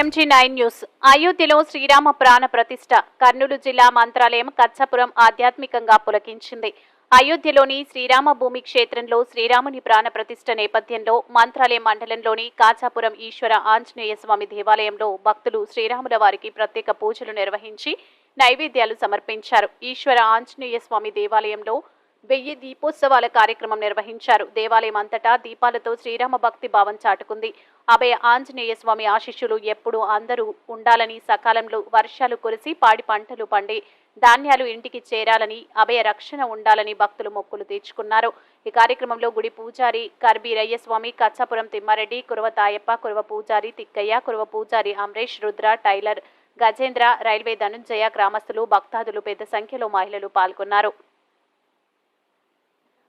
MG9 news. అయోధ్యలో శ్రీరామ ప్రాణ ప్రతిష్ఠ. కర్నూలు జిల్లా మంత్రాలయం కచ్చాపురం ఆధ్యాత్మికంగా పులకించింది. అయోధ్యలోని శ్రీరామ భూమి క్షేత్రంలో శ్రీరాముని ప్రాణ ప్రతిష్ఠ నేపథ్యంలో మంత్రాలయం మండలంలోని కాచాపురం ఈశ్వర ఆంజనేయ స్వామి దేవాలయంలో భక్తులు శ్రీరాముల వారికి ప్రత్యేక పూజలు నిర్వహించి నైవేద్యాలు సమర్పించారు. ఈశ్వర ఆంజనేయ స్వామి దేవాలయంలో 1000 దీపోత్సవాల కార్యక్రమం నిర్వహించారు. దేవాలయం అంతటా దీపాలతో శ్రీరామ భక్తి భావం చాటుకుంది. అభయ ఆంజనేయ స్వామి ఆశీస్సులు ఎప్పుడూ అందరూ ఉండాలని, సకాలంలో వర్షాలు కురిసి పాడి పంటలు పండి ధాన్యాలు ఇంటికి చేరాలని, అభయ రక్షణ ఉండాలని భక్తులు మొక్కులు తీర్చుకున్నారు. ఈ కార్యక్రమంలో గుడి పూజారి కర్బీరయ్య స్వామి, కచ్చాపురం తిమ్మారెడ్డి, కురవ తాయప్ప, కురవ పూజారి తిక్కయ్య, కురవ పూజారి అమరేష్, రుద్ర, టైలర్ గజేంద్ర, రైల్వే ధనుంజయ, గ్రామస్తులు, భక్తాదులు పెద్ద సంఖ్యలో మహిళలు పాల్గొన్నారు.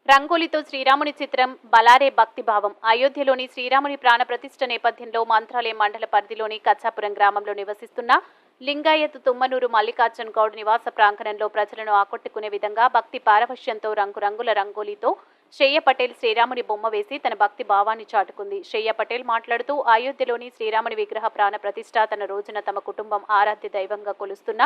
రంగోలితో శ్రీరాముని చిత్రం, బలారే భక్తిభావం. అయోధ్యలోని శ్రీరాముని ప్రాణ ప్రతిష్ఠ నేపథ్యంలో మంత్రాలయం మండల పరిధిలోని కచ్చాపురం గ్రామంలో నివసిస్తున్న లింగాయత్ తుమ్మనూరు మల్లికార్జున్ గౌడ్ నివాస ప్రాంగణంలో ప్రజలను ఆకట్టుకునే విధంగా భక్తి పారవశ్యంతో రంగురంగుల రంగోలీతో శ్రేయ పటేల్ శ్రీరాముని బొమ్మ వేసి తన భక్తి భావాన్ని చాటుకుంది. శ్రేయ పటేల్ మాట్లాడుతూ అయోధ్యలోని శ్రీరాముని విగ్రహ ప్రాణ ప్రతిష్ఠ తన రోజున తమ కుటుంబం ఆరాధ్య దైవంగా కొలుస్తున్న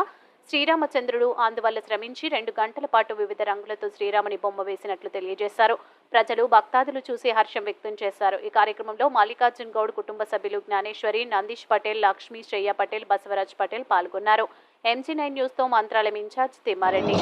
శ్రీరామచంద్రుడు అందువల్ల శ్రమించి 2 గంటల పాటు వివిధ రంగులతో శ్రీరాముని బొమ్మ వేసినట్లు తెలియజేశారు. ప్రజలు భక్తాదులు చూసి హర్షం వ్యక్తం చేశారు. ఈ కార్యక్రమంలో మల్లికార్జున్ గౌడ్ కుటుంబ సభ్యులు జ్ఞానేశ్వరి, నందీష్ పటేల్, లక్ష్మి, శ్రేయ పటేల్, బసవరాజ్ పటేల్ పాల్గొన్నారు. MG9 న్యూస్తో Mantralayam incharge Thimma Reddy.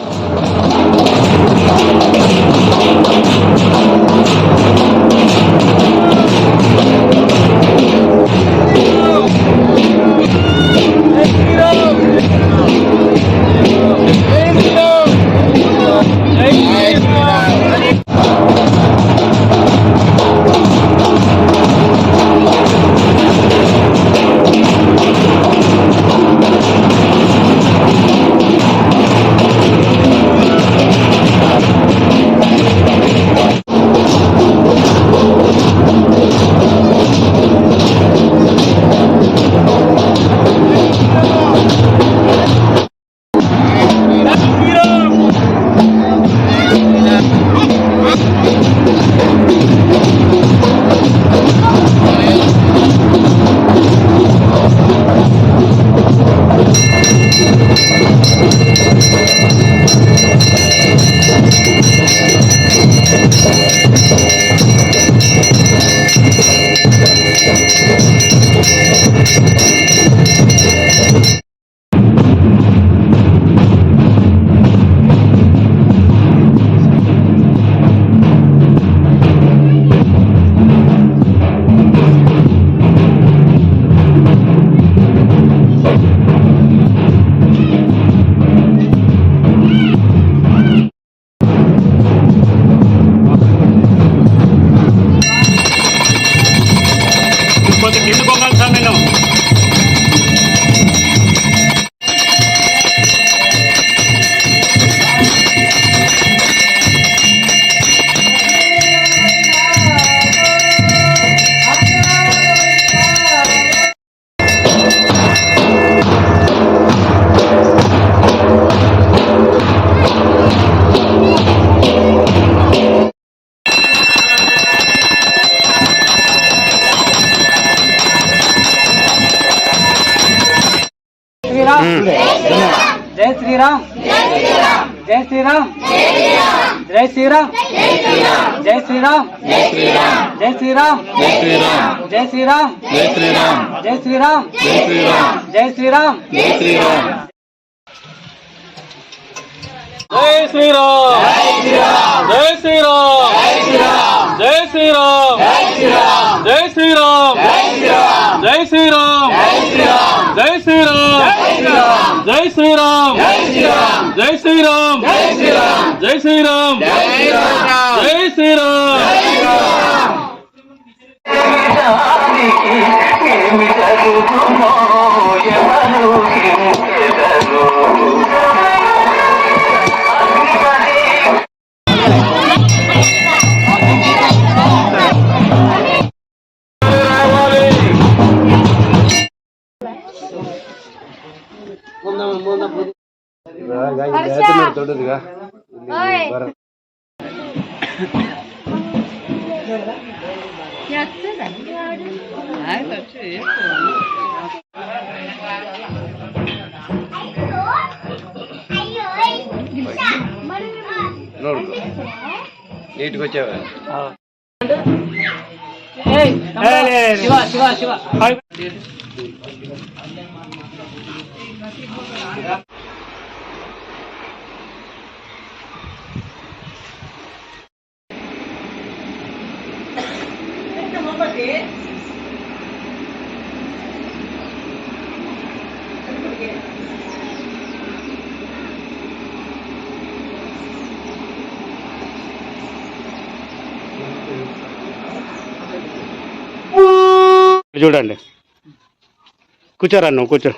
जय श्री राम, जय श्री राम, जय श्री राम, जय श्री राम, जय श्री राम, जय श्री राम, जय श्री राम, जय श्री राम, जय श्री राम, जय श्री राम, जय श्री राम, जय श्री राम, जय श्री राम, जय श्री राम, जय श्री राम, जय श्री राम, जय श्री राम, जय श्री राम, जय श्री राम, जय श्री राम. నీటికి వచ్చావా శివ శివ శివ చూడండి కూర్చోరా నువ్వు కూర్చో